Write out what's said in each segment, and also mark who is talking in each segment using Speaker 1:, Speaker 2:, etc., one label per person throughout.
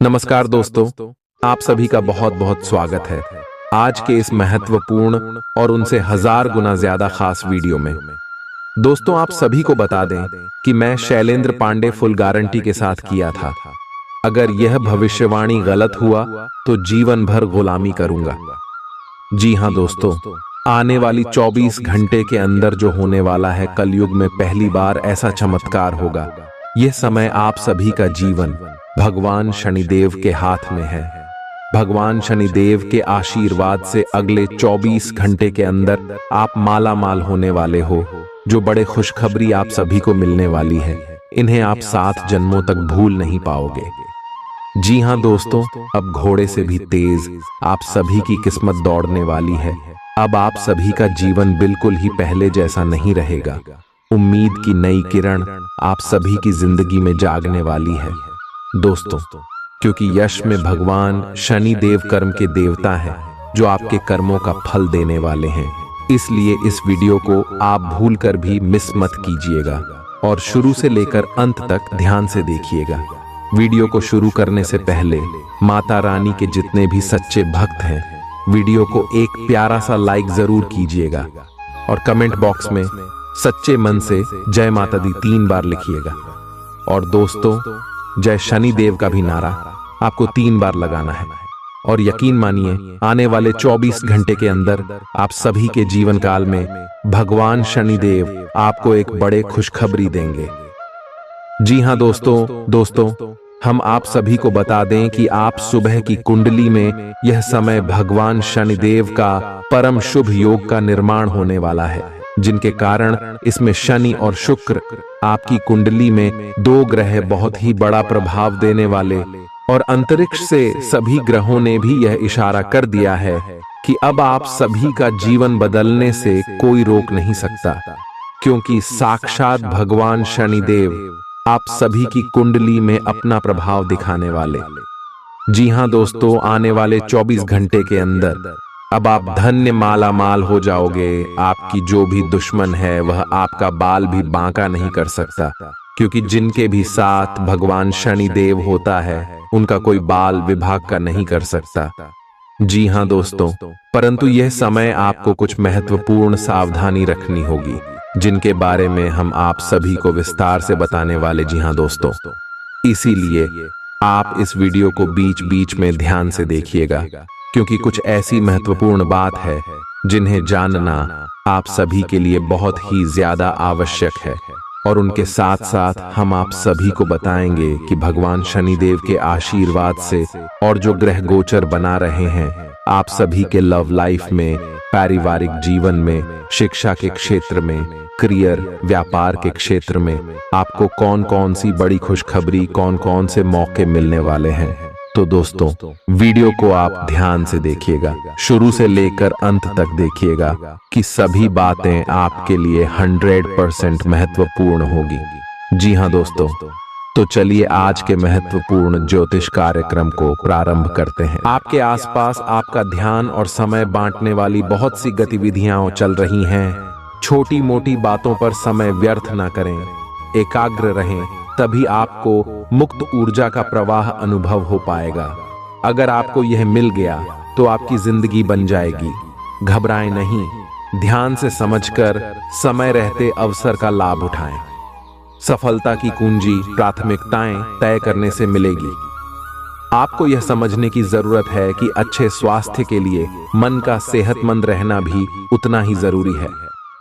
Speaker 1: नमस्कार दोस्तों, आप सभी का बहुत बहुत स्वागत है आज के इस महत्वपूर्ण और उनसे हजार गुना ज्यादा खास वीडियो में। दोस्तों, आप सभी को बता दें कि मैं शैलेंद्र पांडे फुल गारंटी के साथ किया था। अगर यह भविष्यवाणी गलत हुआ तो जीवन भर गुलामी करूंगा। जी हां दोस्तों, आने वाली 24 घंटे के अंदर जो होने वाला है, कलयुग में पहली बार ऐसा चमत्कार होगा। यह समय आप सभी का जीवन भगवान शनिदेव के हाथ में है। भगवान शनिदेव के आशीर्वाद से अगले 24 घंटे के अंदर आप माला माल होने वाले हो। जो बड़े खुशखबरी आप सभी को मिलने वाली है, इन्हें आप 7 जन्मों तक भूल नहीं पाओगे। जी हां दोस्तों, अब घोड़े से भी तेज आप सभी की किस्मत दौड़ने वाली है। अब आप सभी का जीवन बिल्कुल ही पहले जैसा नहीं रहेगा। उम्मीद की नई किरण आप सभी की जिंदगी में जागने वाली है दोस्तों, क्योंकि यश में भगवान शनि देव कर्म के देवता हैं, जो आपके कर्मों का फल देने वाले हैं। इसलिए इस वीडियो को आप भूलकर भी मिस मत कीजिएगा और शुरू से लेकर अंत तक ध्यान से देखिएगा। वीडियो को शुरू करने से पहले माता रानी के जितने भी सच्चे भक्त हैं, वीडियो को एक प्यारा सा लाइक जरूर कीजिएगा और कमेंट बॉक्स में सच्चे मन से जय माता दी 3 बार लिखिएगा। और दोस्तों, जय शनि देव का भी नारा आपको 3 बार लगाना है। और यकीन मानिए, आने वाले 24 घंटे के अंदर आप सभी के जीवन काल में भगवान शनि देव आपको एक बड़े खुशखबरी देंगे। जी हां दोस्तों, हम आप सभी को बता दें कि आप सुबह की कुंडली में यह समय भगवान शनिदेव का परम शुभ योग का निर्माण होने वाला है, जिनके कारण इसमें शनि और शुक्र आपकी कुंडली में 2 ग्रह बहुत ही बड़ा प्रभाव देने वाले। और अंतरिक्ष से सभी ग्रहों ने भी यह इशारा कर दिया है कि अब आप सभी का जीवन बदलने से कोई रोक नहीं सकता, क्योंकि साक्षात भगवान शनिदेव आप सभी की कुंडली में अपना प्रभाव दिखाने वाले। जी हां दोस्तों, आने वाले 24 घंटे के अंदर अब आप धन्य माला माल हो जाओगे। आपकी जो भी दुश्मन है, वह आपका बाल भी बांका नहीं कर सकता, क्योंकि जिनके भी साथ भगवान शनि देव होता है, उनका कोई बाल विभाग का नहीं कर सकता। जी हां दोस्तों, परंतु यह समय आपको कुछ महत्वपूर्ण सावधानी रखनी होगी, जिनके बारे में हम आप सभी को विस्तार से बताने वाले। जी हां दोस्तों, इसीलिए आप इस वीडियो को बीच बीच में ध्यान से देखिएगा, क्योंकि कुछ ऐसी महत्वपूर्ण बात है जिन्हें जानना आप सभी के लिए बहुत ही ज्यादा आवश्यक है। और उनके साथ साथ हम आप सभी को बताएंगे कि भगवान शनिदेव के आशीर्वाद से और जो ग्रह गोचर बना रहे हैं, आप सभी के लव लाइफ में, पारिवारिक जीवन में, शिक्षा के क्षेत्र में, करियर व्यापार के क्षेत्र में आपको कौन कौन सी बड़ी खुशखबरी, कौन कौन से मौके मिलने वाले हैं। तो दोस्तों, वीडियो को आप ध्यान से देखिएगा, शुरू से लेकर अंत तक देखिएगा कि सभी बातें आपके लिए 100% महत्वपूर्ण होगी। जी हां दोस्तों, तो चलिए आज के महत्वपूर्ण ज्योतिष कार्यक्रम को प्रारंभ करते हैं। आपके आसपास आपका ध्यान और समय बांटने वाली बहुत सी गतिविधियां चल रही हैं। छोटी मोटी बातों पर समय व्यर्थ ना करें, एकाग्र रहें, तभी आपको मुक्त ऊर्जा का प्रवाह अनुभव हो पाएगा। अगर आपको यह मिल गया तो आपकी जिंदगी बन जाएगी। घबराएं नहीं, ध्यान से समझकर समय रहते अवसर का लाभ उठाएं। सफलता की कुंजी प्राथमिकताएं तय करने से मिलेगी। आपको यह समझने की जरूरत है कि अच्छे स्वास्थ्य के लिए मन का सेहतमंद रहना भी उतना ही जरूरी है,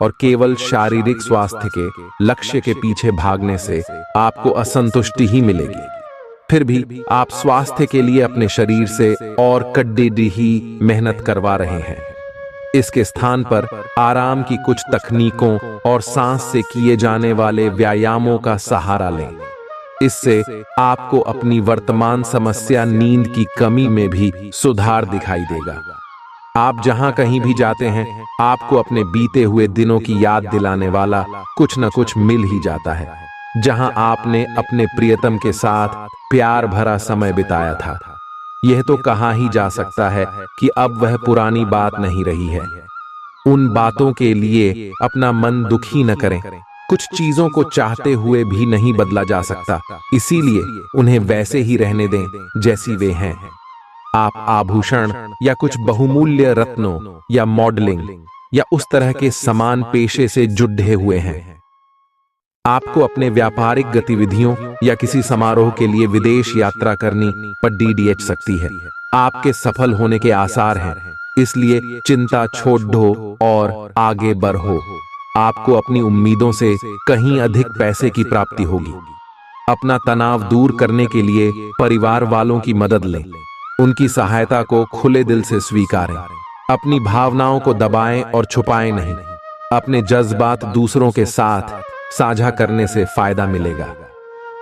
Speaker 1: और केवल शारीरिक स्वास्थ्य के लक्ष्य के पीछे भागने से आपको असंतुष्टि ही मिलेगी। फिर भी आप स्वास्थ्य के लिए अपने शरीर से और कड़िही मेहनत करवा रहे हैं। इसके स्थान पर आराम की कुछ तकनीकों और सांस से किए जाने वाले व्यायामों का सहारा लें। इससे आपको अपनी वर्तमान समस्या नींद की कमी में भी सुधार दिखाई देगा। आप जहां कहीं भी जाते हैं, आपको अपने बीते हुए दिनों की याद दिलाने वाला कुछ न कुछ मिल ही जाता है, जहां आपने अपने प्रियतम के साथ प्यार भरा समय बिताया था। यह तो कहा ही जा सकता है कि अब वह पुरानी बात नहीं रही है। उन बातों के लिए अपना मन दुखी न करें, कुछ चीजों को चाहते हुए भी नहीं बदला जा सकता, इसीलिए उन्हें वैसे ही रहने दें जैसी वे हैं। आप आभूषण या कुछ बहुमूल्य रत्नों या मॉडलिंग या उस तरह के समान पेशे से जुड़े हुए हैं। आपको अपने व्यापारिक गतिविधियों या किसी समारोह के लिए विदेश यात्रा करनी पर DDH सकती है। आपके सफल होने के आसार हैं, इसलिए चिंता छोड़ दो और आगे बढ़ो। आपको अपनी उम्मीदों से कहीं अधिक पैसे की प्राप्ति होगी। अपना तनाव दूर करने के लिए परिवार वालों की मदद लें, उनकी सहायता को खुले दिल से स्वीकारें। अपनी भावनाओं को दबाएं और छुपाएं नहीं। अपने जज्बात दूसरों के साथ साझा करने से फायदा मिलेगा।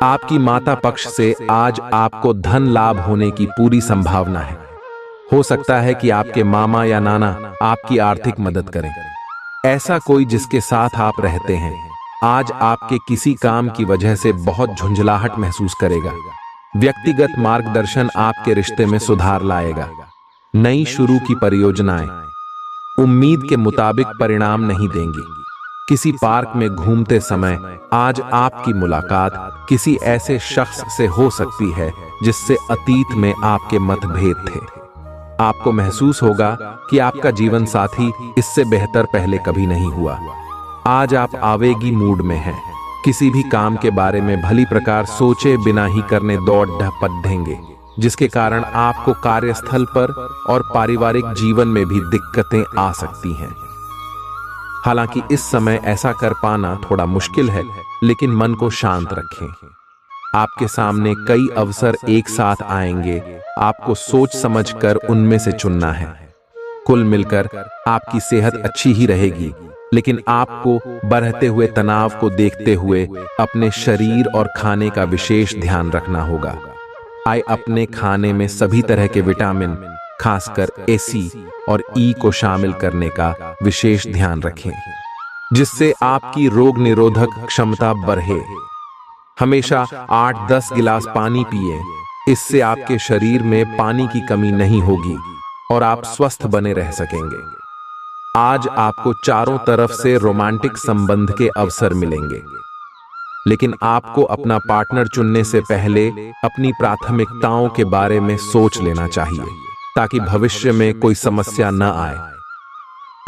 Speaker 1: आपकी माता पक्ष से आज आपको धन लाभ होने की पूरी संभावना है। हो सकता है कि आपके मामा या नाना आपकी आर्थिक मदद करें। ऐसा कोई जिसके साथ आप रहते हैं आज आपके किसी काम की वजह से बहुत झुंझलाहट महसूस करेगा। व्यक्तिगत मार्गदर्शन आपके रिश्ते में सुधार लाएगा। नई शुरू की परियोजनाएं उम्मीद के मुताबिक परिणाम नहीं देंगी। किसी पार्क में घूमते समय आज आपकी मुलाकात किसी ऐसे शख्स से हो सकती है जिससे अतीत में आपके मतभेद थे। आपको महसूस होगा कि आपका जीवन साथी इससे बेहतर पहले कभी नहीं हुआ। आज आप आवेगी मूड में हैं। किसी भी काम के बारे में भली प्रकार सोचे बिना ही करने दौड़ ढपटेंगे, जिसके कारण आपको कार्यस्थल पर और पारिवारिक जीवन में भी दिक्कतें आ सकती हैं। हालांकि इस समय ऐसा कर पाना थोड़ा मुश्किल है, लेकिन मन को शांत रखें। आपके सामने कई अवसर एक साथ आएंगे, आपको सोच समझकर उनमें से चुनना है। कुल मिलकर आपकी सेहत अच्छी ही रहेगी, लेकिन आपको बढ़ते हुए तनाव को देखते हुए अपने शरीर और खाने का विशेष ध्यान रखना होगा। अपने खाने में सभी तरह के विटामिन, खासकर AC और E को शामिल करने का विशेष ध्यान रखें, जिससे आपकी रोग निरोधक क्षमता बढ़े। हमेशा 8-10 गिलास पानी पिएं, इससे आपके शरीर में पानी की कमी नहीं होगी और आप स्वस्थ बने रह सकेंगे। आज आपको चारों तरफ से रोमांटिक संबंध के अवसर मिलेंगे, लेकिन आपको अपना पार्टनर चुनने से पहले अपनी प्राथमिकताओं के बारे में सोच लेना चाहिए, ताकि भविष्य में कोई समस्या न आए।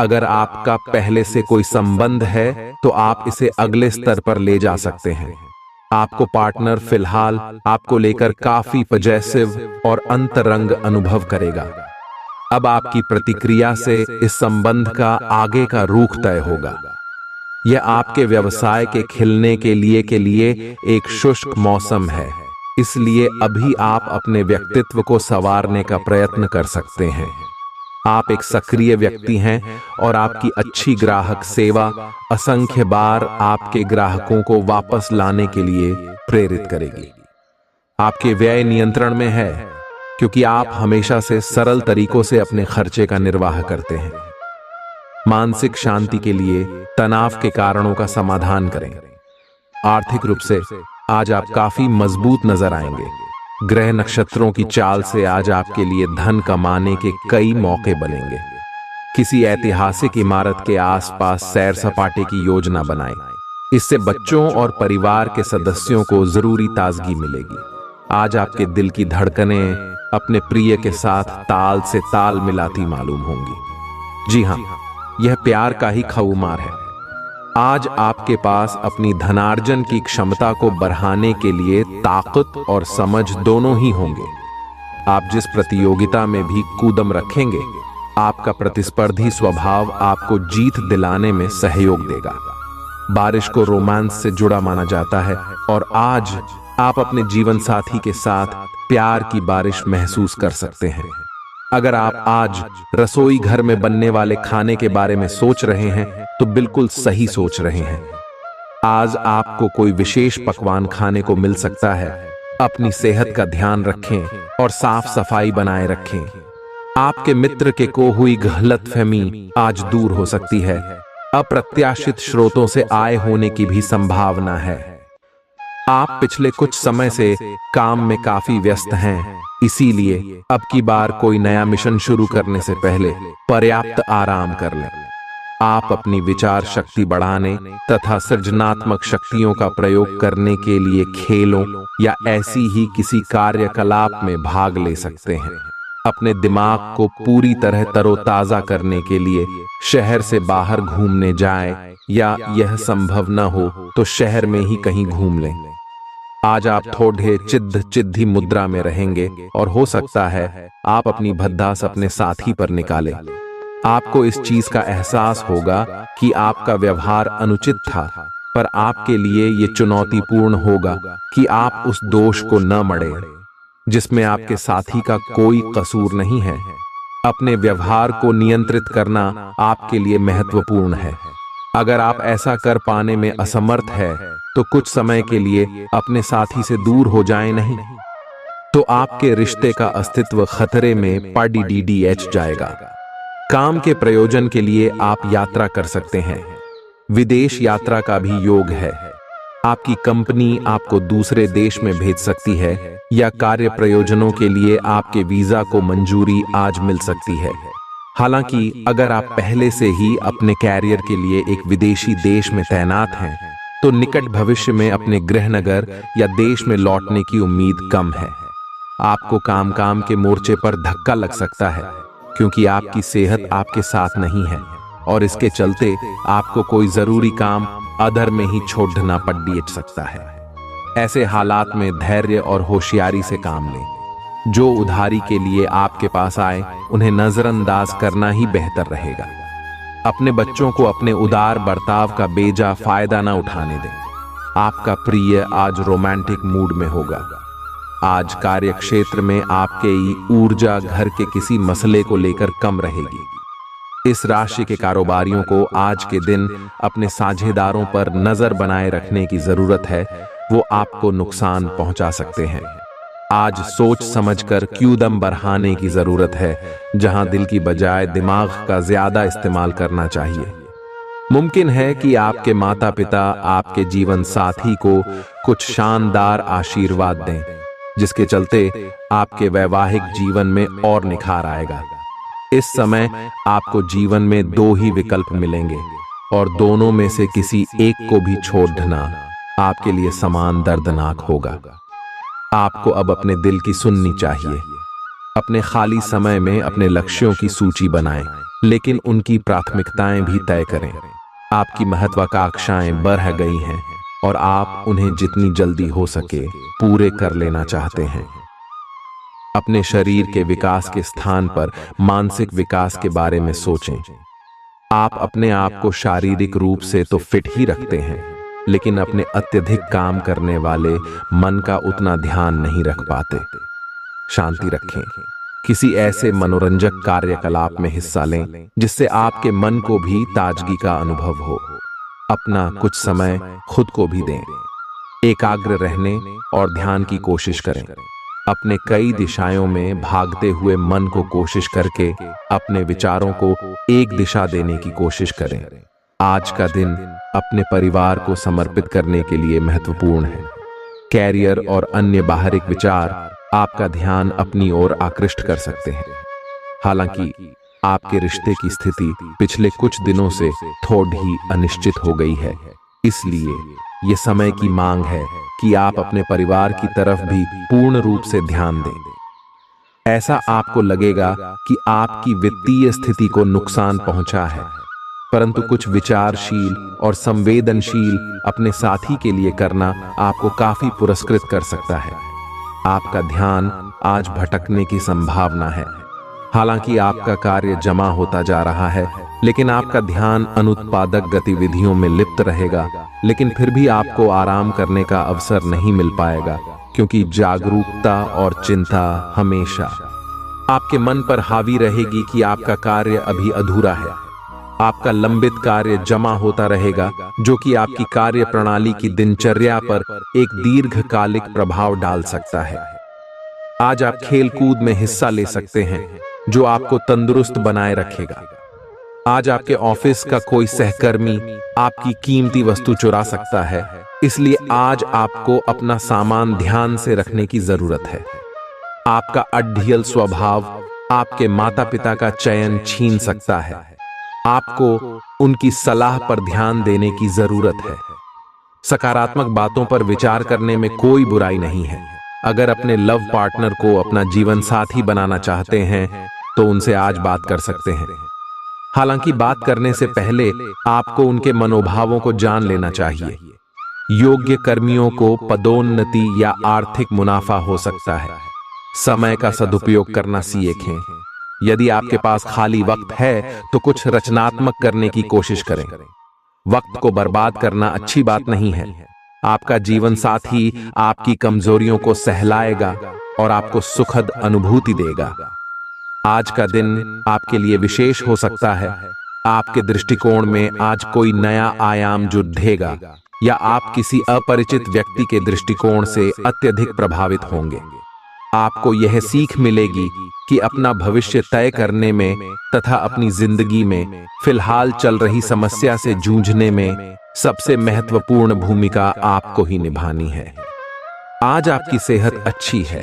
Speaker 1: अगर आपका पहले से कोई संबंध है तो आप इसे अगले स्तर पर ले जा सकते हैं। आपको पार्टनर फिलहाल आपको लेकर काफी पॉजिटिव और अंतरंग अनुभव करेगा। अब आपकी प्रतिक्रिया से इस संबंध का आगे का रुख तय होगा। यह आपके व्यवसाय के खिलने के लिए एक शुष्क मौसम है, इसलिए अभी आप अपने व्यक्तित्व को संवारने का प्रयत्न कर सकते हैं। आप एक सक्रिय व्यक्ति हैं और आपकी अच्छी ग्राहक सेवा असंख्य बार आपके ग्राहकों को वापस लाने के लिए प्रेरित करेगी। आपके व्यय नियंत्रण में है, क्योंकि आप हमेशा से सरल तरीकों से अपने खर्चे का निर्वाह करते हैं। मानसिक शांति के लिए तनाव के कारणों का समाधान करें। आर्थिक रूप से आज आप काफी मजबूत नजर आएंगे। ग्रह नक्षत्रों की चाल से आज आपके लिए धन कमाने के कई मौके बनेंगे। किसी ऐतिहासिक इमारत के आसपास सैर सपाटे की योजना बनाएं। इससे बच्चों और परिवार के सदस्यों को जरूरी ताजगी मिलेगी। आज आपके दिल की धड़कनें अपने प्रिय के साथ ताल से ताल मिलाती मालूम होंगी। जी हाँ, यह प्यार का ही खुमार है। आज आपके पास अपनी धनार्जन की क्षमता को बढ़ाने के लिए ताकत और समझ दोनों ही होंगे। आप जिस प्रतियोगिता में भी कूदम रखेंगे, आपका प्रतिस्पर्धी स्वभाव आपको जीत दिलाने में सहयोग देगा। बारिश को रोमांस से जुड़ा माना जाता है और आज आप अपने जीवन साथी के साथ प्यार की बारिश महसूस कर सकते हैं। अगर आप आज रसोई घर में बनने वाले खाने के बारे में सोच रहे हैं तो बिल्कुल सही सोच रहे हैं। आज आपको कोई विशेष पकवान खाने को मिल सकता है। अपनी सेहत का ध्यान रखें और साफ सफाई बनाए रखें। आपके मित्र के को हुई गलतफहमी आज दूर हो सकती है। अप्रत्याशित स्रोतों से आय होने की भी संभावना है। आप पिछले कुछ समय से काम में काफी व्यस्त हैं, इसीलिए अब की बार कोई नया मिशन शुरू करने से पहले पर्याप्त आराम कर लें। आप अपनी विचार शक्ति बढ़ाने तथा सृजनात्मक शक्तियों का प्रयोग करने के लिए खेलों या ऐसी ही किसी कार्यकलाप में भाग ले सकते हैं। अपने दिमाग को पूरी तरह तरोताजा करने के लिए शहर से बाहर घूमने जाएं, या यह संभव न हो तो शहर में ही कहीं घूम लें। आज आप थोड़े चिद्धी मुद्रा में रहेंगे और हो सकता है आप अपनी भद्दास अपने साथी पर निकालें। आपको इस चीज का एहसास होगा कि आपका व्यवहार अनुचित था, पर आपके लिए ये चुनौतीपूर्ण होगा कि आप उस दोष को न मढ़ें जिसमें आपके साथी का कोई कसूर नहीं है। अपने व्यवहार को नियंत्रित करना आपके लिए महत्वपूर्ण है। अगर आप ऐसा कर पाने में असमर्थ है तो कुछ समय के लिए अपने साथी से दूर हो जाएं नहीं, तो आपके रिश्ते का अस्तित्व खतरे में पड़ जाएगा। काम के प्रयोजन के लिए आप यात्रा कर सकते हैं। विदेश यात्रा का भी योग है। आपकी कंपनी आपको दूसरे देश में भेज सकती है या कार्य प्रयोजनों के लिए आपके वीजा को मंजूरी आज मिल सकती है। हालांकि अगर आप पहले से ही अपने कैरियर के लिए एक विदेशी देश में तैनात हैं, तो निकट भविष्य में अपने गृहनगर या देश में लौटने की उम्मीद कम है। आपको काम के मोर्चे पर धक्का लग सकता है क्योंकि आपकी सेहत आपके साथ नहीं है और इसके चलते आपको कोई जरूरी काम अधर में ही छोड़ना पड़ सकता है। ऐसे हालात में धैर्य और होशियारी से काम लें। जो उधारी के लिए आपके पास आए उन्हें नजरअंदाज करना ही बेहतर रहेगा। अपने बच्चों को अपने उदार बर्ताव का बेजा फायदा न उठाने दें। आपका प्रिय आज रोमांटिक मूड में होगा। आज कार्य क्षेत्र में आपकी ऊर्जा घर के किसी मसले को लेकर कम रहेगी। इस राशि के कारोबारियों को आज के दिन अपने साझेदारों पर नजर बनाए रखने की जरूरत है, वो आपको नुकसान पहुंचा सकते हैं। आज सोच समझकर क्यूदम बढ़ाने की जरूरत है, जहां दिल की बजाय दिमाग का ज्यादा इस्तेमाल करना चाहिए। मुमकिन है कि आपके माता पिता आपके जीवन साथी को कुछ शानदार आशीर्वाद दें, जिसके चलते आपके वैवाहिक जीवन में और निखार आएगा। इस समय आपको जीवन में दो ही विकल्प मिलेंगे और दोनों में से किसी एक को भी छोड़ना आपके लिए समान दर्दनाक होगा। आपको अब अपने दिल की सुननी चाहिए। अपने खाली समय में अपने लक्ष्यों की सूची बनाएं, लेकिन उनकी प्राथमिकताएं भी तय करें। आपकी महत्वाकांक्षाएं बढ़ गई हैं और आप उन्हें जितनी जल्दी हो सके पूरे कर लेना चाहते हैं। अपने शरीर के विकास के स्थान पर मानसिक विकास के बारे में सोचें। आप अपने आप को शारीरिक रूप से तो फिट ही रखते हैं, लेकिन अपने अत्यधिक काम करने वाले मन का उतना ध्यान नहीं रख पाते। शांति रखें। किसी ऐसे मनोरंजक कार्यकलाप में हिस्सा लें जिससे आपके मन को भी ताजगी का अनुभव हो। अपना कुछ समय खुद को भी दें। एकाग्र रहने और ध्यान की कोशिश करें। अपने कई दिशाओं में भागते हुए मन को कोशिश करके अपने विचारों को एक दिशा देने की कोशिश करें। आज का दिन अपने परिवार को समर्पित करने के लिए महत्वपूर्ण है। कैरियर और अन्य बाहरिक विचार आपका ध्यान अपनी ओर आकृष्ट कर सकते हैं। हालांकि आपके रिश्ते की स्थिति पिछले कुछ दिनों से थोड़ी अनिश्चित हो गई है, इसलिए ये समय की मांग है कि आप अपने परिवार की तरफ भी पूर्ण रूप से ध्यान दें। ऐसा आपको लगेगा कि आपकी वित्तीय स्थिति को नुकसान पहुंचा है, परंतु कुछ विचारशील और संवेदनशील अपने साथी के लिए करना आपको काफी पुरस्कृत कर सकता है। आपका ध्यान आज भटकने की संभावना है। हालांकि आपका कार्य जमा होता जा रहा है, लेकिन आपका ध्यान अनुत्पादक गतिविधियों में लिप्त रहेगा। लेकिन फिर भी आपको आराम करने का अवसर नहीं मिल पाएगा, क्योंकि जागरूकता और चिंता हमेशा आपके मन पर हावी रहेगी कि आपका कार्य अभी अधूरा है। आपका लंबित कार्य जमा होता रहेगा, जो कि आपकी कार्य प्रणाली की दिनचर्या पर एक दीर्घकालिक प्रभाव डाल सकता है। आज आप खेल कूद में हिस्सा ले सकते हैं, जो आपको तंदुरुस्त बनाए रखेगा। आज आपके ऑफिस का कोई सहकर्मी आपकी कीमती वस्तु चुरा सकता है, इसलिए आज आपको अपना सामान ध्यान से रखने की जरूरत है। आपका अड्ढियल स्वभाव आपके माता पिता का चयन छीन सकता है। आपको उनकी सलाह पर ध्यान देने की जरूरत है। सकारात्मक बातों पर विचार करने में कोई बुराई नहीं है। अगर अपने लव पार्टनर को अपना जीवन साथी बनाना चाहते हैं तो उनसे आज बात कर सकते हैं। हालांकि बात करने से पहले आपको उनके मनोभावों को जान लेना चाहिए। योग्य कर्मियों को पदोन्नति या आर्थिक मुनाफा हो सकता है। समय का सदुपयोग करना सीखें। यदि आपके पास खाली वक्त है तो कुछ रचनात्मक करने की कोशिश करें। वक्त को बर्बाद करना अच्छी बात नहीं है। आपका जीवन साथी आपकी कमजोरियों को सहलाएगा और आपको सुखद अनुभूति देगा। आज का दिन आपके लिए विशेष हो सकता है। आपके दृष्टिकोण में आज कोई नया आयाम जुड़ेगा या आप किसी अपरिचित व्यक्ति के दृष्टिकोण से अत्यधिक प्रभावित होंगे। आपको यह सीख मिलेगी कि अपना भविष्य तय करने में तथा अपनी जिंदगी में फिलहाल चल रही समस्या से जूझने में सबसे महत्वपूर्ण भूमिका आपको ही निभानी है। आज आपकी सेहत अच्छी है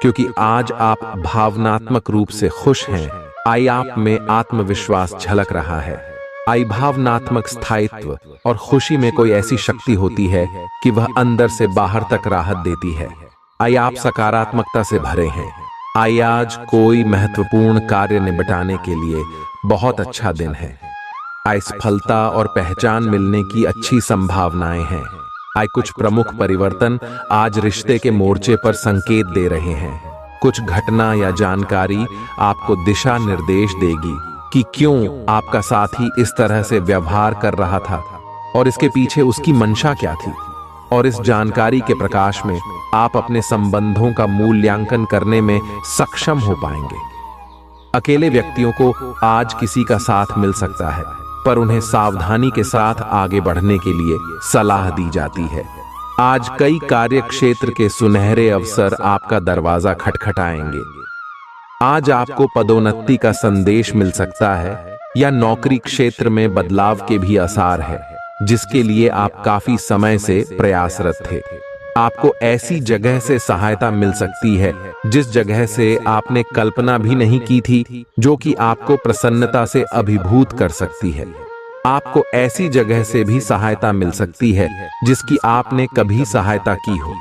Speaker 1: क्योंकि आज आप भावनात्मक रूप से खुश हैं। आई आप में आत्मविश्वास झलक रहा है। आई भावनात्मक स्थायित्व और खुशी में कोई ऐसी शक्ति होती है कि वह अंदर से बाहर तक राहत देती है। आई आप सकारात्मकता से भरे हैं। आई आज कोई महत्वपूर्ण कार्य निपटाने के लिए बहुत अच्छा दिन है। आई सफलता और पहचान मिलने की अच्छी संभावनाएं हैं। आई कुछ प्रमुख परिवर्तन आज रिश्ते के मोर्चे पर संकेत दे रहे हैं। कुछ घटना या जानकारी आपको दिशा निर्देश देगी कि क्यों आपका साथी इस तरह से व्यवहार कर रहा था और इसके पीछे उसकी मंशा क्या थी। और इस जानकारी के प्रकाश में आप अपने संबंधों का मूल्यांकन करने में सक्षम हो पाएंगे। अकेले व्यक्तियों को आज किसी का साथ मिल सकता है, पर उन्हें सावधानी के साथ आगे बढ़ने के लिए सलाह दी जाती है। आज कई कार्य क्षेत्र के सुनहरे अवसर आपका दरवाजा खटखटाएंगे। आज आपको पदोन्नति का संदेश मिल सकता है या नौकरी क्षेत्र में बदलाव के भी आसार है, जिसके लिए आप काफी समय से प्रयासरत थे। आपको ऐसी जगह से सहायता मिल सकती है जिस जगह से आपने कल्पना भी नहीं की थी, जो कि आपको प्रसन्नता से अभिभूत कर सकती है। आपको ऐसी जगह से भी सहायता मिल सकती है जिसकी आपने कभी सहायता की हो।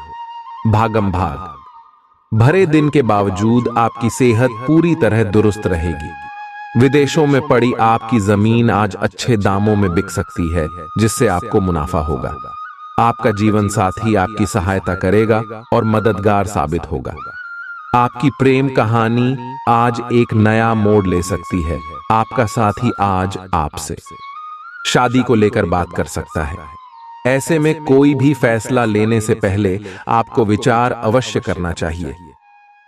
Speaker 1: भागम भाग भरे दिन के बावजूद आपकी सेहत पूरी तरह दुरुस्त रहेगी। विदेशों में पड़ी आपकी जमीन आज अच्छे दामों में बिक सकती है, जिससे आपको मुनाफा होगा। आपका जीवन साथी आपकी सहायता करेगा और मददगार साबित होगा। आपकी प्रेम कहानी आज एक नया मोड़ ले सकती है। आपका साथी आज आपसे शादी को लेकर बात कर सकता है। ऐसे में कोई भी फैसला लेने से पहले आपको विचार अवश्य करना चाहिए।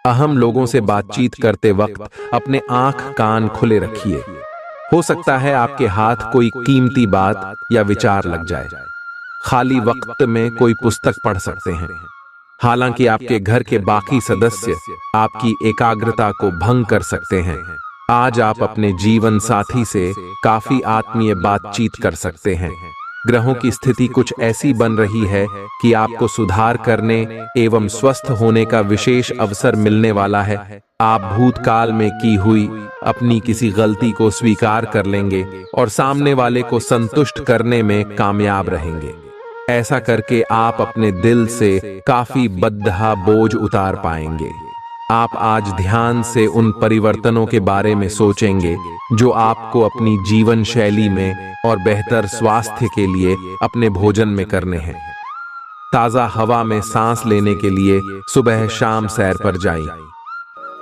Speaker 1: अहम लोगों से बातचीत करते वक्त अपने आंख कान खुले रखिए। हो सकता है आपके हाथ कोई कीमती बात या विचार लग जाए। खाली वक्त में कोई पुस्तक पढ़ सकते हैं। हालांकि आपके घर के बाकी सदस्य आपकी एकाग्रता को भंग कर सकते हैं। आज आप अपने जीवन साथी से काफी आत्मीय बातचीत कर सकते हैं। ग्रहों की स्थिति कुछ ऐसी बन रही है कि आपको सुधार करने एवं स्वस्थ होने का विशेष अवसर मिलने वाला है। आप भूतकाल में की हुई अपनी किसी गलती को स्वीकार कर लेंगे और सामने वाले को संतुष्ट करने में कामयाब रहेंगे। ऐसा करके आप अपने दिल से काफी बद्धा बोझ उतार पाएंगे। आप आज ध्यान से उन परिवर्तनों के बारे में सोचेंगे जो आपको अपनी जीवन शैली में और बेहतर स्वास्थ्य के लिए अपने भोजन में करने हैं। ताजा हवा में सांस लेने के लिए सुबह शाम सैर पर जाइए।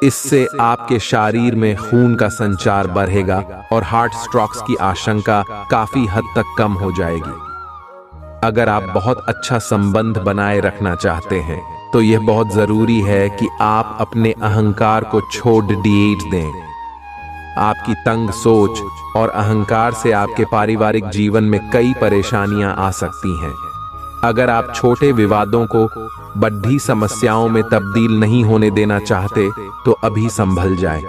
Speaker 1: इससे आपके शरीर में खून का संचार बढ़ेगा और हार्ट स्ट्रोक्स की आशंका काफी हद तक कम हो जाएगी। अगर आप बहुत अच्छा संबंध बनाए रखना चाहते हैं तो यह बहुत जरूरी है कि आप अपने अहंकार को छोड़ दें। आपकी तंग सोच और अहंकार से आपके पारिवारिक जीवन में कई परेशानियां आ सकती हैं। अगर आप छोटे विवादों को बड़ी समस्याओं में तब्दील नहीं होने देना चाहते तो अभी संभल जाएं।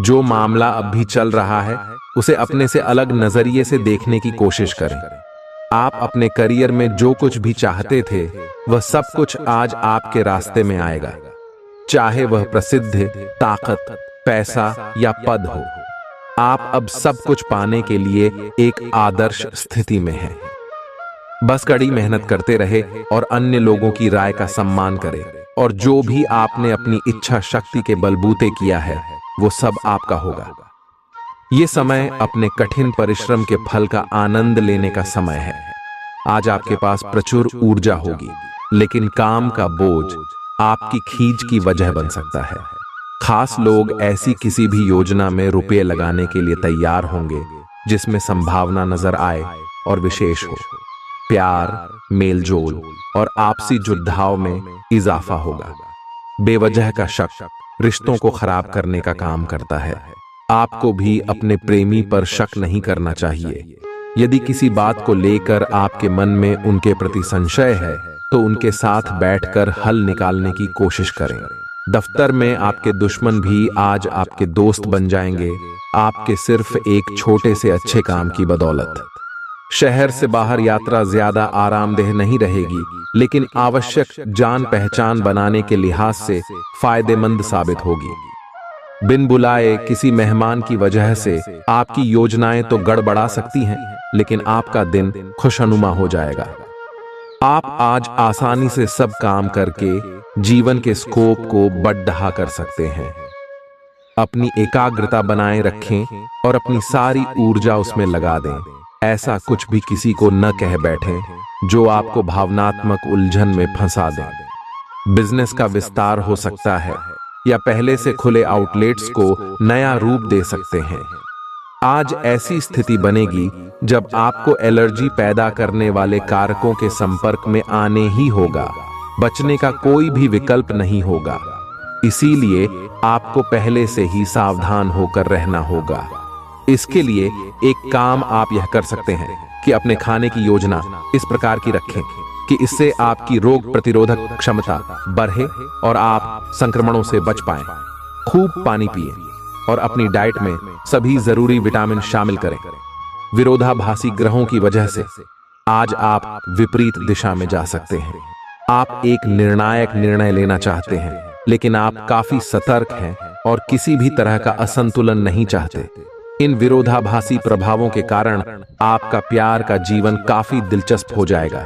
Speaker 1: जो मामला अब भी चल रहा है उसे अपने से अलग नजरिए से देखने की कोशिश करें। आप अपने करियर में जो कुछ भी चाहते थे वह सब कुछ आज आपके रास्ते में आएगा, चाहे वह प्रसिद्ध, ताकत, पैसा या पद हो। आप अब सब कुछ पाने के लिए एक आदर्श स्थिति में हैं। बस कड़ी मेहनत करते रहे और अन्य लोगों की राय का सम्मान करें, और जो भी आपने अपनी इच्छा शक्ति के बलबूते किया है वो सब आपका होगा। ये समय अपने कठिन परिश्रम के फल का आनंद लेने का समय है। आज आपके पास प्रचुर ऊर्जा होगी, लेकिन काम का बोझ आपकी खींच की वजह बन सकता है। खास लोग ऐसी किसी भी योजना में रुपए लगाने के लिए तैयार होंगे जिसमें संभावना नजर आए और विशेष हो। प्यार, मेलजोल और आपसी जुड़ाव में इजाफा होगा। बेवजह का शक रिश्तों को खराब करने का काम करता है। आपको भी अपने प्रेमी पर शक नहीं करना चाहिए। यदि किसी बात को लेकर आपके मन में उनके प्रति संशय है तो उनके साथ बैठकर हल निकालने की कोशिश करें। दफ्तर में आपके दुश्मन भी आज आपके दोस्त बन जाएंगे, आपके सिर्फ एक छोटे से अच्छे काम की बदौलत। शहर से बाहर यात्रा ज्यादा आरामदेह नहीं रहेगी, लेकिन आवश्यक जान पहचान बनाने के लिहाज से फायदेमंद साबित होगी। बिन बुलाए किसी मेहमान की वजह से आपकी योजनाएं तो गड़बड़ा सकती हैं, लेकिन आपका दिन खुशनुमा हो जाएगा। आप आज आसानी से सब काम करके जीवन के स्कोप को बढ़ा कर सकते हैं। अपनी एकाग्रता बनाए रखें और अपनी सारी ऊर्जा उसमें लगा दें। ऐसा कुछ भी किसी को न कह बैठें जो आपको भावनात्मक उलझन में फंसा दे। बिजनेस का विस्तार हो सकता है या पहले से खुले आउटलेट्स को नया रूप दे सकते हैं। आज ऐसी स्थिति बनेगी जब आपको एलर्जी पैदा करने वाले कारकों के संपर्क में आने ही होगा। बचने का कोई भी विकल्प नहीं होगा। इसीलिए आपको पहले से ही सावधान होकर रहना होगा। इसके लिए एक काम आप यह कर सकते हैं कि अपने खाने की योजना इस प्रकार की रखें कि इससे आपकी रोग प्रतिरोधक क्षमता बढ़े और आप संक्रमणों से बच पाएं। खूब पानी पिएं और अपनी डाइट में सभी जरूरी विटामिन शामिल करें। विरोधाभासी ग्रहों की वजह से आज आप विपरीत दिशा में जा सकते हैं। आप एक निर्णायक निर्णय लेना चाहते हैं, लेकिन आप काफी सतर्क हैं और किसी भी तरह का असंतुलन नहीं चाहते। इन विरोधाभासी प्रभावों के कारण आपका प्यार का जीवन काफी दिलचस्प हो जाएगा।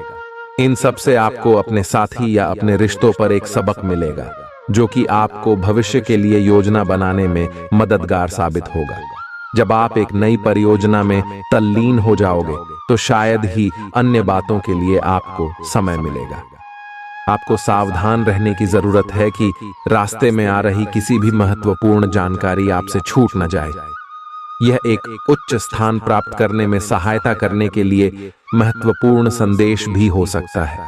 Speaker 1: इन सब से आपको अपने साथी या अपने रिश्तों पर एक सबक मिलेगा, जो कि आपको भविष्य के लिए योजना बनाने में मददगार साबित होगा। जब आप एक नई परियोजना में तल्लीन हो जाओगे तो शायद ही अन्य बातों के लिए आपको समय मिलेगा। आपको सावधान रहने की जरूरत है कि रास्ते में आ रही किसी भी महत्वपूर्ण जानकारी आपसे छूट न जाए। यह एक उच्च स्थान प्राप्त करने में सहायता करने के लिए महत्वपूर्ण संदेश भी हो सकता है।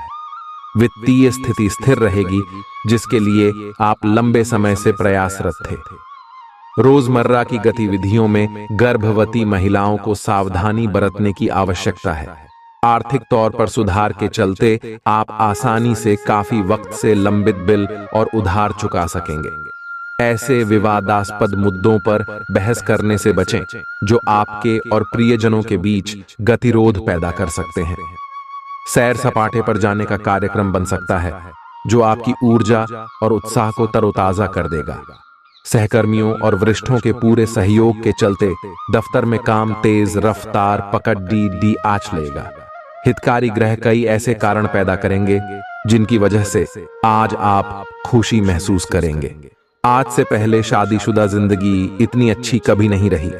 Speaker 1: वित्तीय स्थिति स्थिर रहेगी, जिसके लिए आप लंबे समय से प्रयासरत थे। रोजमर्रा की गतिविधियों में गर्भवती महिलाओं को सावधानी बरतने की आवश्यकता है। आर्थिक तौर पर सुधार के चलते आप आसानी से काफी वक्त से लंबित बिल और उधार चुका सकेंगे। ऐसे विवादास्पद मुद्दों पर बहस करने से बचें जो आपके और प्रियजनों के बीच गतिरोध पैदा कर सकते हैं। सैर सपाटे पर जाने का कार्यक्रम बन सकता है, जो आपकी ऊर्जा और उत्साह को तरोताजा कर देगा। सहकर्मियों और वरिष्ठों के पूरे सहयोग के चलते दफ्तर में काम तेज रफ्तार पकड़ डी आंच लेगा। हितकारी ग्रह कई ऐसे कारण पैदा करेंगे जिनकी वजह से आज आप खुशी महसूस करेंगे। आज से पहले शादीशुदा जिंदगी इतनी अच्छी कभी नहीं रही।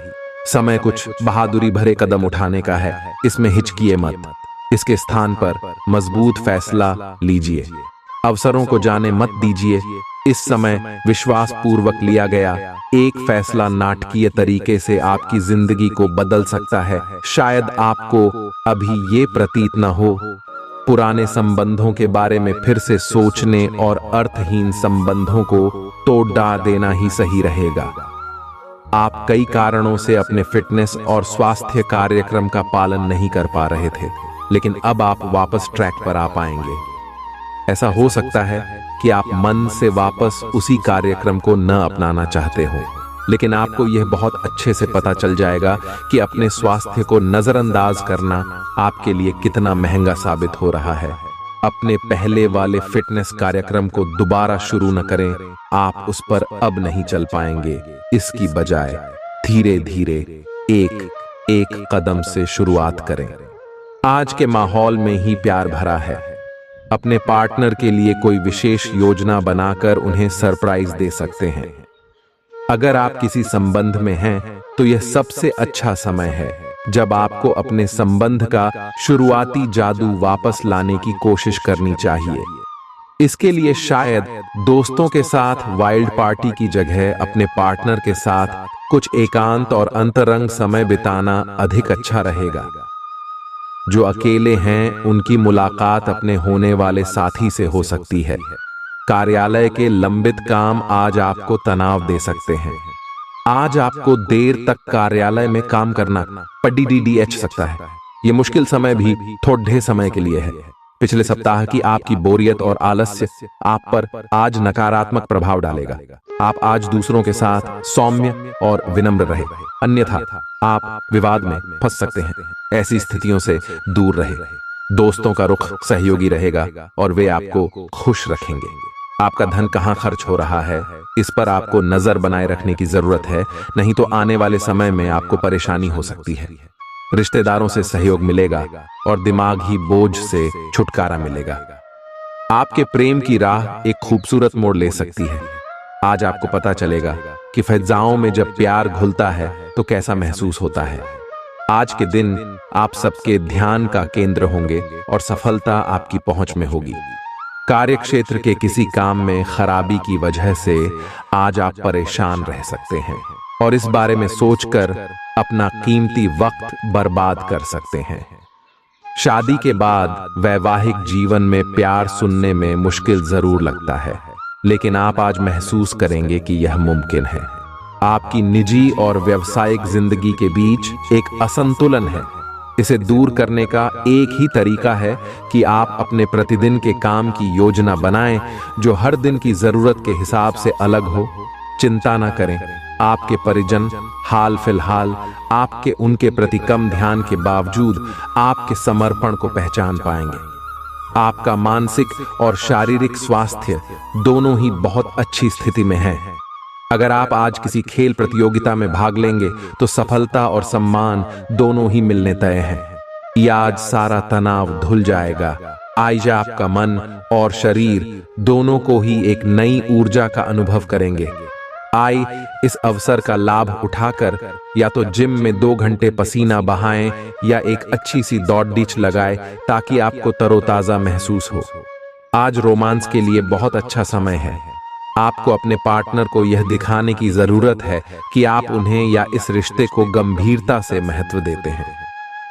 Speaker 1: समय कुछ बहादुरी भरे कदम उठाने का है, इसमें हिचकिए मत। इसके स्थान पर मजबूत फैसला लीजिए। अवसरों को जाने मत दीजिए। इस समय विश्वास पूर्वक लिया गया एक फैसला नाटकीय तरीके से आपकी जिंदगी को बदल सकता है। शायद आपको अभी ये प्रतीत न हो, पुराने संबंधों के बारे में फिर से सोचने और अर्थहीन संबंधों को तोड़ देना ही सही रहेगा। आप कई कारणों से अपने फिटनेस और स्वास्थ्य कार्यक्रम का पालन नहीं कर पा रहे थे, लेकिन अब आप वापस ट्रैक पर आ पाएंगे। ऐसा हो सकता है कि आप मन से वापस उसी कार्यक्रम को न अपनाना चाहते हो, लेकिन आपको यह बहुत अच्छे से पता चल जाएगा कि अपने स्वास्थ्य को नजरअंदाज करना आपके लिए कितना महंगा साबित हो रहा है। अपने पहले वाले फिटनेस कार्यक्रम को दोबारा शुरू न करें। आप उस पर अब नहीं चल पाएंगे। इसकी बजाय धीरे धीरे एक एक कदम से शुरुआत करें। आज के माहौल में ही प्यार भरा है। अपने पार्टनर के लिए कोई विशेष योजना बनाकर उन्हें सरप्राइज दे सकते हैं। अगर आप किसी संबंध में हैं तो यह सबसे अच्छा समय है जब आपको अपने संबंध का शुरुआती जादू वापस लाने की कोशिश करनी चाहिए। इसके लिए शायद दोस्तों के साथ वाइल्ड पार्टी की जगह अपने पार्टनर के साथ कुछ एकांत और अंतरंग समय बिताना अधिक अच्छा रहेगा। जो अकेले हैं उनकी मुलाकात अपने होने वाले साथी से हो सकती है। कार्यालय के लंबित काम आज आपको तनाव दे सकते हैं। आज आपको देर तक कार्यालय में काम करना पड़ीडीडीएच सकता है। यह मुश्किल समय भी थोड़े समय के लिए है। पिछले सप्ताह की आपकी बोरियत और आलस्य आप पर आज नकारात्मक प्रभाव डालेगा। आप आज दूसरों के साथ सौम्य और विनम्र रहे, अन्यथा आप विवाद में फंस सकते हैं। ऐसी स्थितियों से दूर रहे। दोस्तों का रुख सहयोगी रहेगा और वे आपको खुश रखेंगे। आपका धन कहाँ खर्च हो रहा है, इस पर आपको नजर बनाए रखने की जरूरत है, नहीं तो आने वाले समय में आपको परेशानी हो सकती है। रिश्तेदारों से सहयोग मिलेगा और दिमागी बोझ से छुटकारा मिलेगा। आपके प्रेम की राह एक खूबसूरत मोड़ ले सकती है। आज आपको पता चलेगा कि फ़िज़ाओं में जब प्यार घुलता है तो कैसा महसूस होता है। आज के दिन आप सबके ध्यान का केंद्र होंगे और सफलता आपकी पहुंच में होगी। कार्यक्षेत्र के किसी काम में खराबी की वजह से आज आप परेशान रह सकते हैं और इस बारे में सोचकर अपना कीमती वक्त बर्बाद कर सकते हैं। शादी के बाद वैवाहिक जीवन में प्यार सुनने में मुश्किल जरूर लगता है, लेकिन आप आज महसूस करेंगे कि यह मुमकिन है। आपकी निजी और व्यावसायिक जिंदगी के बीच एक असंतुलन है। इसे दूर करने का एक ही तरीका है कि आप अपने प्रतिदिन के काम की योजना बनाएं जो हर दिन की जरूरत के हिसाब से अलग हो। चिंता न करें, आपके परिजन हाल फिलहाल आपके उनके प्रति कम ध्यान के बावजूद आपके समर्पण को पहचान पाएंगे। आपका मानसिक और शारीरिक स्वास्थ्य दोनों ही बहुत अच्छी स्थिति में है। अगर आप आज किसी खेल प्रतियोगिता में भाग लेंगे तो सफलता और सम्मान दोनों ही मिलने तय हैं। यह आज सारा तनाव धुल जाएगा। आज आपका मन और शरीर दोनों को ही एक नई ऊर्जा का अनुभव करेंगे। आई इस अवसर का लाभ उठाकर या तो जिम में 2 घंटे पसीना बहाएं या एक अच्छी सी दौड़-डीच लगाएं ताकि आपको तरोताजा महसूस हो। आज रोमांस के लिए बहुत अच्छा समय है। आपको अपने पार्टनर को यह दिखाने की जरूरत है कि आप उन्हें या इस रिश्ते को गंभीरता से महत्व देते हैं।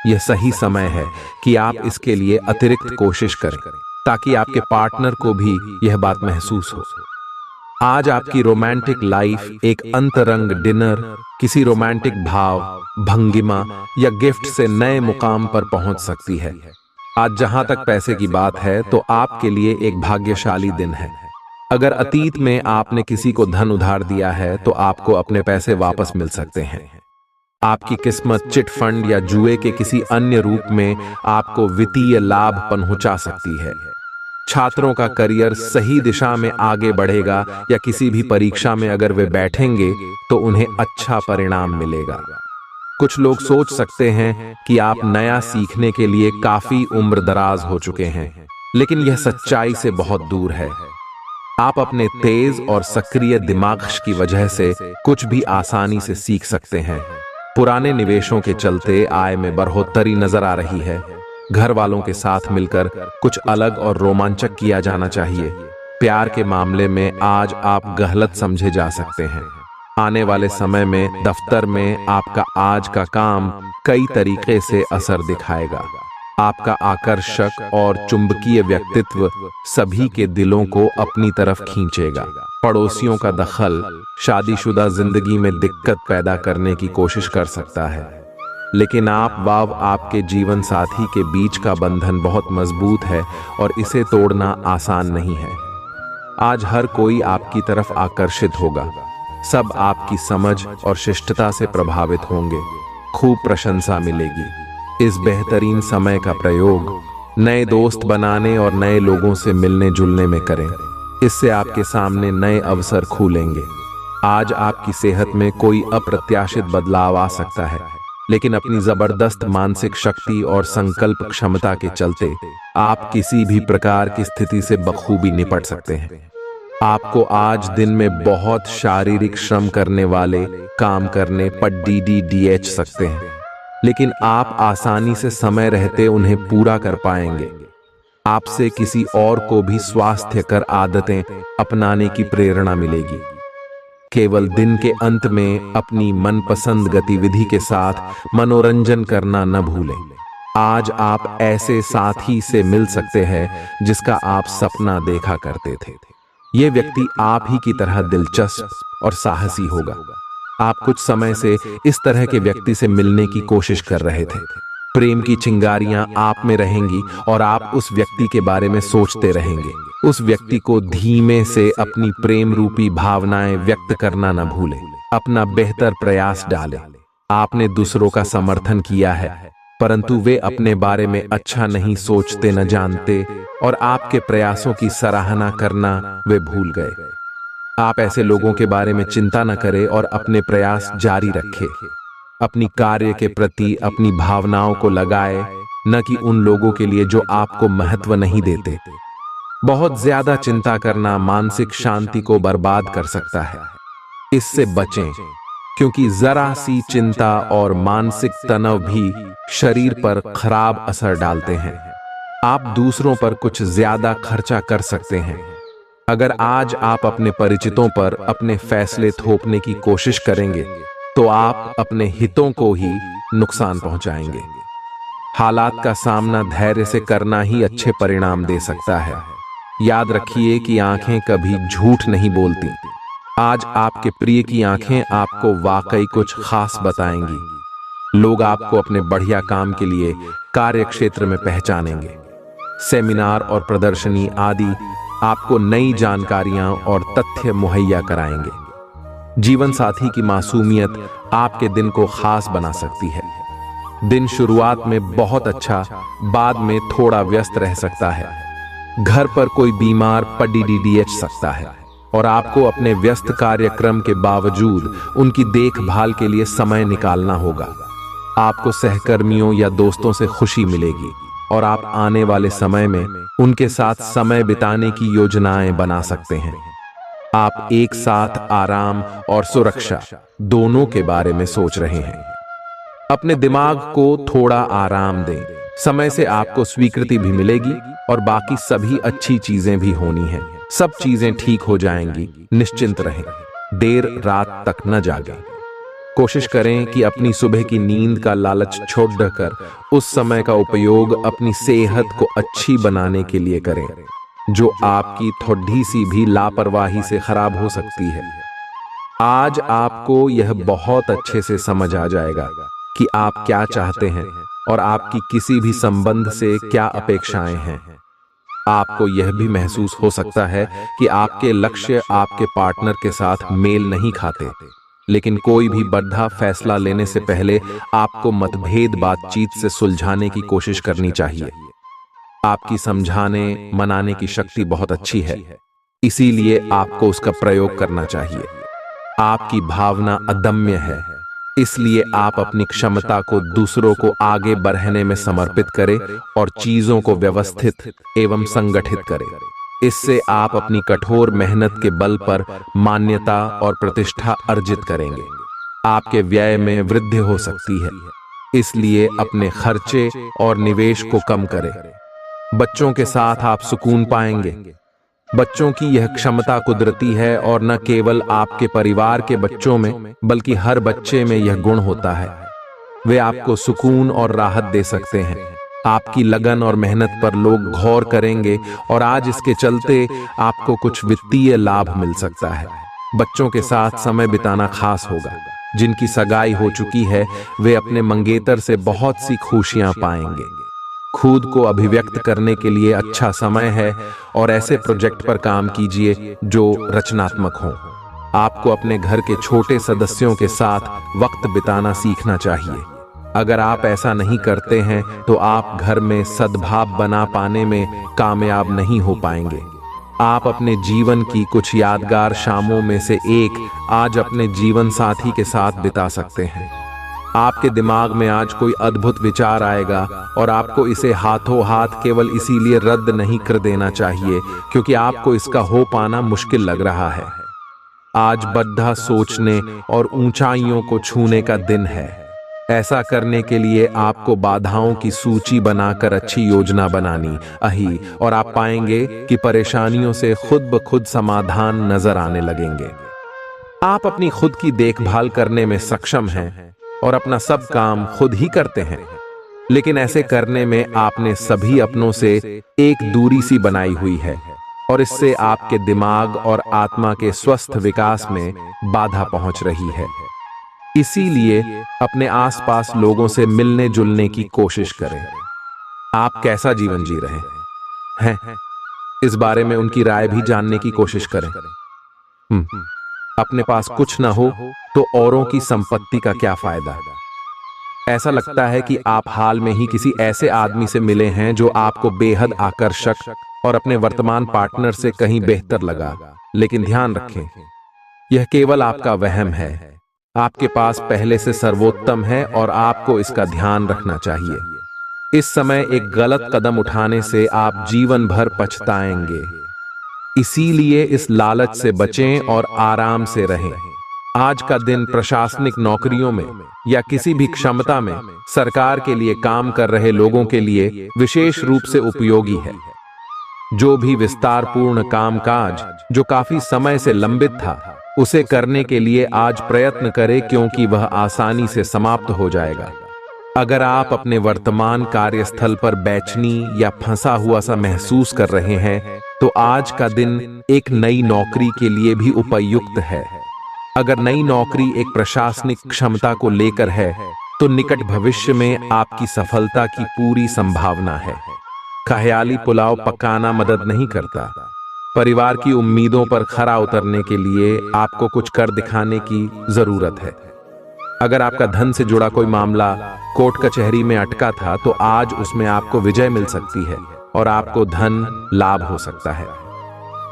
Speaker 1: यह सही समय है कि आप इसके लिए अतिरिक्त कोशिश करें ताकि आपके पार्टनर को भी यह बात महसूस हो। आज आपकी रोमांटिक लाइफ एक अंतरंग डिनर, किसी रोमांटिक भाव, भंगिमा या गिफ्ट से नए मुकाम पर पहुंच सकती है। आज जहां तक पैसे की बात है तो आपके लिए एक भाग्यशाली दिन है। अगर अतीत में आपने किसी को धन उधार दिया है तो आपको अपने पैसे वापस मिल सकते हैं। आपकी किस्मत चिट फंड या जुए के किसी अन्य रूप में आपको वित्तीय लाभ पहुंचा सकती है। छात्रों का करियर सही दिशा में आगे बढ़ेगा या किसी भी परीक्षा में अगर वे बैठेंगे तो उन्हें अच्छा परिणाम मिलेगा। कुछ लोग सोच सकते हैं कि आप नया सीखने के लिए काफी उम्र दराज हो चुके हैं, लेकिन यह सच्चाई से बहुत दूर है। आप अपने तेज और सक्रिय दिमाग की वजह से कुछ भी आसानी से सीख सकते हैं। पुराने निवेशों के चलते आय में बढ़ोतरी नजर आ रही है। घर वालों के साथ मिलकर कुछ अलग और रोमांचक किया जाना चाहिए। प्यार के मामले में आज आप गलत समझे जा सकते हैं। आने वाले समय में दफ्तर में आपका आज का काम कई तरीके से असर दिखाएगा। आपका आकर्षक और चुंबकीय व्यक्तित्व सभी के दिलों को अपनी तरफ खींचेगा। पड़ोसियों का दखल शादीशुदा जिंदगी में दिक्कत पैदा करने की कोशिश कर सकता है, लेकिन आपके जीवन साथी के बीच का बंधन बहुत मजबूत है और इसे तोड़ना आसान नहीं है। आज हर कोई आपकी तरफ आकर्षित होगा। सब आपकी समझ और शिष्टता से प्रभावित होंगे। खूब प्रशंसा मिलेगी। इस बेहतरीन समय का प्रयोग नए दोस्त बनाने और नए लोगों से मिलने जुलने में करें। इससे आपके सामने नए अवसर खुलेंगे। आज आपकी सेहत में कोई अप्रत्याशित बदलाव आ सकता है, लेकिन अपनी जबरदस्त मानसिक शक्ति और संकल्प क्षमता के चलते आप किसी भी प्रकार की स्थिति से बखूबी निपट सकते हैं। आपको आज दिन में बहुत शारीरिक श्रम करने वाले काम करने पर DDDH सकते हैं, लेकिन आप आसानी से समय रहते उन्हें पूरा कर पाएंगे। आपसे किसी और को भी स्वास्थ्यकर आदतें अपनाने की प्रेरणा मिलेगी। केवल दिन के अंत में अपनी मनपसंद गतिविधि के साथ मनोरंजन करना न भूलें। आज आप ऐसे साथी से मिल सकते हैं जिसका आप सपना देखा करते थे। यह व्यक्ति आप ही की तरह दिलचस्प और साहसी होगा। आप कुछ समय से इस तरह के व्यक्ति से मिलने की कोशिश कर रहे थे। प्रेम की चिंगारियां आप में रहेंगी और आप उस व्यक्ति के बारे में सोचते रहेंगे। उस व्यक्ति को धीमे से अपनी प्रेम रूपी भावनाएं व्यक्त करना न भूलें। अपना बेहतर प्रयास डालें। आपने दूसरों का समर्थन किया है, परंतु वे अपने बारे में अच्छा नहीं सोचते, न जानते, और आपके प्रयासों की सराहना करना वे भूल गए। आप ऐसे लोगों के बारे में चिंता न करें और अपने प्रयास जारी रखें। अपनी कार्य के प्रति अपनी भावनाओं को लगाए, न कि उन लोगों के लिए जो आपको महत्व नहीं देते। बहुत ज्यादा चिंता करना मानसिक शांति को बर्बाद कर सकता है। इससे बचें, क्योंकि जरा सी चिंता और मानसिक तनाव भी शरीर पर खराब असर डालते हैं। आप दूसरों पर कुछ ज्यादा खर्चा कर सकते हैं। अगर आज आप अपने परिचितों पर अपने फैसले थोपने की कोशिश करेंगे तो आप अपने हितों को ही नुकसान पहुंचाएंगे। हालात का सामना धैर्य से करना ही अच्छे परिणाम दे सकता है। याद रखिए कि आंखें कभी झूठ नहीं बोलती। आज आपके प्रिय की आंखें आपको वाकई कुछ खास बताएंगी। लोग आपको अपने बढ़िया काम के लिए कार्य क्षेत्र में पहचानेंगे। सेमिनार और प्रदर्शनी आदि आपको नई जानकारियां और तथ्य मुहैया कराएंगे। जीवन साथी की मासूमियत आपके दिन को खास बना सकती है। दिन शुरुआत में बहुत अच्छा, बाद में थोड़ा व्यस्त रह सकता है। घर पर कोई बीमार पड़ DDDH सकता है और आपको अपने व्यस्त कार्यक्रम के बावजूद उनकी देखभाल के लिए समय निकालना होगा। आपको सहकर्मियों या दोस्तों से खुशी मिलेगी और आप आने वाले समय में उनके साथ समय बिताने की योजनाएं बना सकते हैं। आप एक साथ आराम और सुरक्षा दोनों के बारे में सोच रहे हैं। अपने दिमाग को थोड़ा आराम दें। समय से आपको स्वीकृति भी मिलेगी और बाकी सभी अच्छी चीजें भी होनी हैं। सब चीजें ठीक हो जाएंगी, निश्चिंत रहें। देर रात तक न जागें। कोशिश करें कि अपनी सुबह की नींद का लालच छोड़कर उस समय का उपयोग अपनी सेहत को अच्छी बनाने के लिए करें, जो आपकी थोड़ी सी भी लापरवाही से खराब हो सकती है। आज आपको यह बहुत अच्छे से समझ आ जाएगा कि आप क्या चाहते हैं और आपकी किसी भी संबंध से क्या अपेक्षाएं हैं। आपको यह भी महसूस हो सकता है कि आपके लक्ष्य आपके पार्टनर के साथ मेल नहीं खाते, लेकिन कोई भी बड़ा फैसला लेने से पहले आपको मतभेद बातचीत से सुलझाने की कोशिश करनी चाहिए। आपकी समझाने मनाने की शक्ति बहुत अच्छी है, इसीलिए आपको उसका प्रयोग करना चाहिए। आपकी भावना अदम्य है, इसलिए आप अपनी क्षमता को दूसरों को आगे बढ़ने में समर्पित करें और चीजों को व्यवस्थित एवं संगठित करें। इससे आप अपनी कठोर मेहनत के बल पर मान्यता और प्रतिष्ठा अर्जित करेंगे। आपके व्यय में वृद्धि हो सकती है, इसलिए अपने खर्चे और निवेश को कम करें। बच्चों के साथ आप सुकून पाएंगे। बच्चों की यह क्षमता कुदरती है और न केवल आपके परिवार के बच्चों में बल्कि हर बच्चे में यह गुण होता है। वे आपको सुकून और राहत दे सकते हैं। आपकी लगन और मेहनत पर लोग गौर करेंगे और आज इसके चलते आपको कुछ वित्तीय लाभ मिल सकता है। बच्चों के साथ समय बिताना खास होगा। जिनकी सगाई हो चुकी है वे अपने मंगेतर से बहुत सी खुशियां पाएंगे। खुद को अभिव्यक्त करने के लिए अच्छा समय है और ऐसे प्रोजेक्ट पर काम कीजिए जो रचनात्मक हो। आपको अपने घर के छोटे सदस्यों के साथ वक्त बिताना सीखना चाहिए। अगर आप ऐसा नहीं करते हैं तो आप घर में सद्भाव बना पाने में कामयाब नहीं हो पाएंगे। आप अपने जीवन की कुछ यादगार शामों में से एक आज अपने जीवन साथी के साथ बिता सकते हैं। आपके दिमाग में आज कोई अद्भुत विचार आएगा और आपको इसे हाथों हाथ केवल इसीलिए रद्द नहीं कर देना चाहिए क्योंकि आपको इसका हो पाना मुश्किल लग रहा है। आज बड़ा सोचने और ऊंचाइयों को छूने का दिन है। ऐसा करने के लिए आपको बाधाओं की सूची बनाकर अच्छी योजना बनानी और आप पाएंगे कि परेशानियों से खुद ब खुद समाधान नजर आने लगेंगे। आप अपनी खुद की देखभाल करने में सक्षम हैं और अपना सब काम खुद ही करते हैं, लेकिन ऐसे करने में आपने सभी अपनों से एक दूरी सी बनाई हुई है और इससे आपके दिमाग और आत्मा के स्वस्थ विकास में बाधा पहुंच रही है। इसीलिए अपने आसपास लोगों से मिलने जुलने की कोशिश करें। आप कैसा जीवन जी रहे हैं, इस बारे में उनकी राय भी जानने की कोशिश करें। अपने पास कुछ ना हो तो औरों की संपत्ति का क्या फायदा। ऐसा लगता है कि आप हाल में ही किसी ऐसे आदमी से मिले हैं जो आपको बेहद आकर्षक और अपने वर्तमान पार्टनर से कहीं बेहतर लगा, लेकिन ध्यान रखें, यह केवल आपका वहम है। आपके पास पहले से सर्वोत्तम है और आपको इसका ध्यान रखना चाहिए। इस समय एक गलत कदम उठाने से आप जीवन भर पछताएंगे। इसीलिए इस लालच से बचें और आराम से रहें। आज का दिन प्रशासनिक नौकरियों में या किसी भी क्षमता में सरकार के लिए काम कर रहे लोगों के लिए विशेष रूप से उपयोगी है। जो भी विस्तारपूर्ण कामकाज जो काफी समय से लंबित था, उसे करने के लिए आज प्रयत्न करें क्योंकि वह आसानी से समाप्त हो जाएगा। अगर आप अपने वर्तमान कार्यस्थल पर बेचैनी या फंसा हुआ सा महसूस कर रहे हैं, तो आज का दिन एक नई नौकरी के लिए भी उपयुक्त है। अगर नई नौकरी एक प्रशासनिक क्षमता को लेकर है, तो निकट भविष्य में आपकी सफलता की पूरी संभावना है। ख्याली पुलाव पकाना मदद नहीं करता। परिवार की उम्मीदों पर खरा उतरने के लिए आपको कुछ कर दिखाने की जरूरत है। अगर आपका धन से जुड़ा कोई मामला कोर्ट कचहरी में अटका था, तो आज उसमें आपको विजय मिल सकती है और आपको धन लाभ हो सकता है।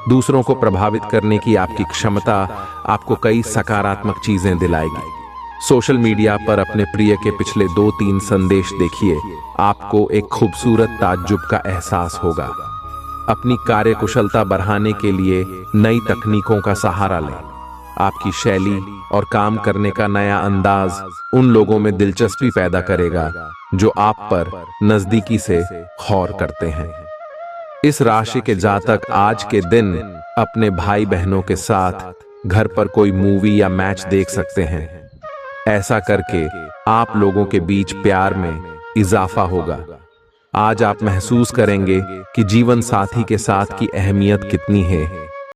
Speaker 1: दूसरों को प्रभावित करने की आपकी क्षमता आपको कई सकारात्मक चीजें दिलाएगी। सोशल मीडिया पर अपने प्रिय के पिछले 2-3 संदेश देखिए, आपको एक खूबसूरत ताज्जुब का एहसास होगा। अपनी कार्यकुशलता बढ़ाने के लिए नई तकनीकों का सहारा लें। आपकी शैली और काम करने का नया अंदाज उन लोगों में दिलचस्पी पैदा करेगा जो आप पर नजदीकी से गौर करते हैं। इस राशि के जातक आज के दिन अपने भाई बहनों के साथ घर पर कोई मूवी या मैच देख सकते हैं। ऐसा करके आप लोगों के बीच प्यार में इजाफा होगा। आज आप महसूस करेंगे कि जीवन साथी के साथ की अहमियत कितनी है